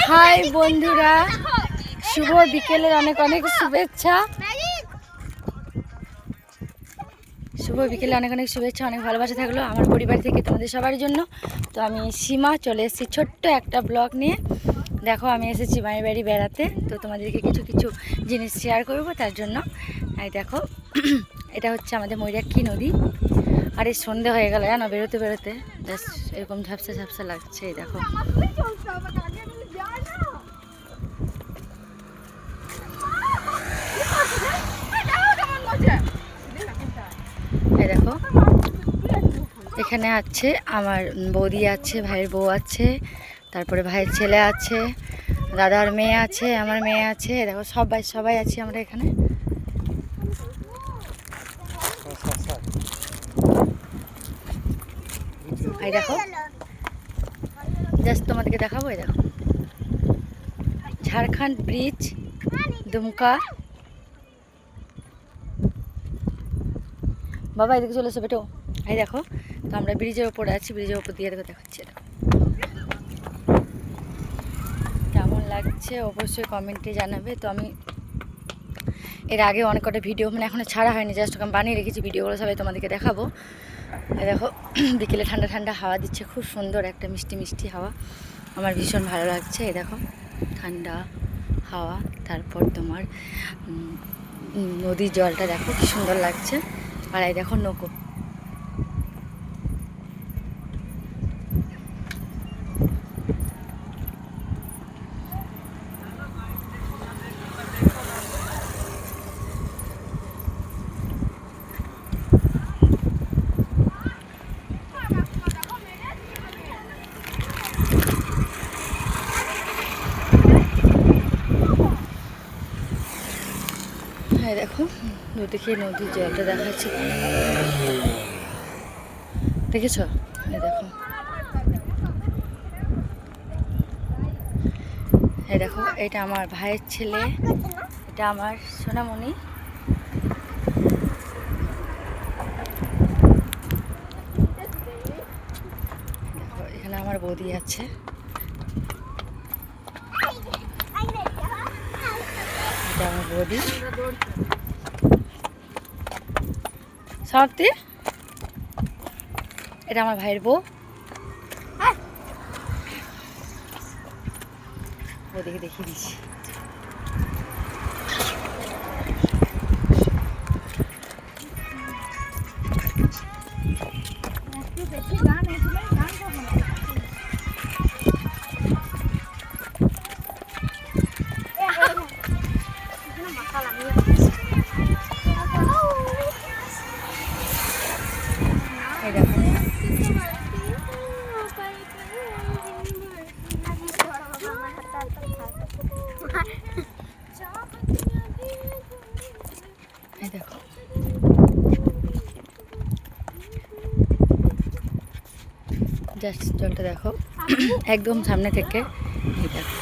High বন্ধুরা, শুভ বিকেলের অনেক অনেক শুভেচ্ছা। শুভ বিকেলে অনেক অনেক শুভেচ্ছা, অনেক ভালোবাসা থাকলো আমার পরিবার থেকে তোমাদের সবার জন্য। তো আমি সীমা চলে এসেছি ছোট্ট একটা ব্লগ নিয়ে। দেখো আমি এসেছি মায়ের বাড়ি বেড়াতে, তো তোমাদেরকে কিছু কিছু জিনিস শেয়ার করবো তার জন্য। এই দেখো এটা হচ্ছে আমাদের ময়ূরাক্ষী নদী। আর এই সন্ধে হয়ে গেল জানো, বেরোতে বেরোতে জাস্ট এরকম ঝাপসা ঝাপসা লাগছে। এই দেখো এই দেখো এখানে আছে আমার বৌদি আছে, ভাইয়ের বউ আছে, তারপরে ভাইয়ের ছেলে আছে, দাদার মেয়ে আছে, আমার মেয়ে আছে। দেখো সবাই সবাই আছি আমরা এখানে। এই দেখো জাস্ট তোমাদেরকে দেখাবো। এই দেখো ঝাড়খণ্ড ব্রিজ, দুমকা। বাবা এদিকে চলে এসো বেটো। এই দেখো তো আমরা ব্রিজের ওপরে আছি, ব্রিজের ওপর দিয়ে দেখো দেখাচ্ছি। কেমন লাগছে অবশ্যই কমেন্টে জানাবে। তো আমি এর আগে অনেক কটা ভিডিও এখনও ছাড়া হয়নি, জাস্ট আমি বানিয়ে রেখেছি ভিডিওগুলো, সবাই তোমাদেরকে দেখাবো। দেখো বিকেলে ঠান্ডা ঠান্ডা হাওয়া দিচ্ছে, খুব সুন্দর একটা মিষ্টি মিষ্টি হাওয়া, আমার ভীষণ ভালো লাগছে। এই দেখো ঠান্ডা হাওয়া, তারপর তোমার নদীর জলটা দেখো কি সুন্দর লাগছে। আর এই দেখো নৌকো। দেখো নদীকে নদীর জলটা দেখাচ্ছে, দেখেছ? এই দেখো এই দেখো এটা আমার ভাইয়ের ছেলে, এটা আমার সোনামণি। দেখো এখানে আমার বৌদি আছে, এটা আমার বৌদি সবটি। এটা আমার ভাইয়ের বউ, ওদিকে দেখিয়ে দিচ্ছি। দেখো জাস্ট জলটা দেখো একদম সামনে থেকে। এই দেখো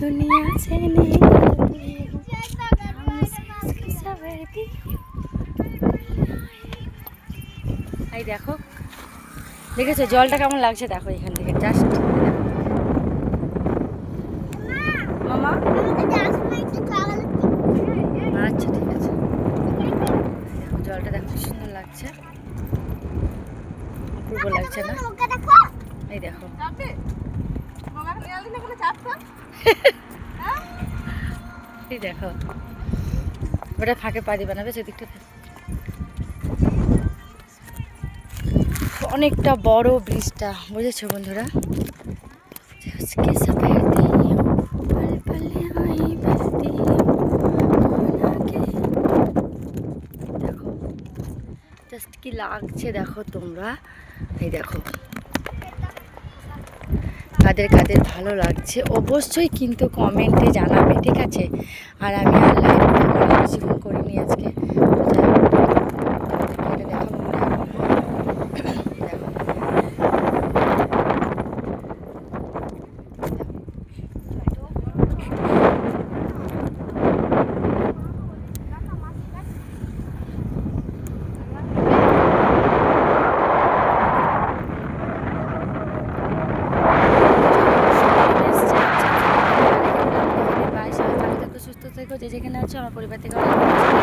दुनिया से नहीं এই দেখো দেখেছো জলটা কেমন লাগছে, দেখো এখান থেকে জাস্ট। মামা আচ্ছা ঠিক আছে। দেখো জলটা দেখো কি সুন্দর লাগছে, অপূর্ব লাগছে না? এই দেখো এই দেখো ওটা ফাঁকে পা দিবে না, বেশ ওদিকটা অনেকটা বড় ব্রিজটা, বুঝেছো বন্ধুরা? দেখো জাস্ট কি লাগছে দেখো তোমরা। এই দেখো কাদের কাদের ভালো লাগছে অবশ্যই কিন্তু কমেন্টে জানাবে, ঠিক আছে? আর আমি আর লাইভ বেশিক্ষণ করিনি আজকে, থেকো, যে যেখানে আছো আমার পরিবার থেকে অনেক ভালোবাসা।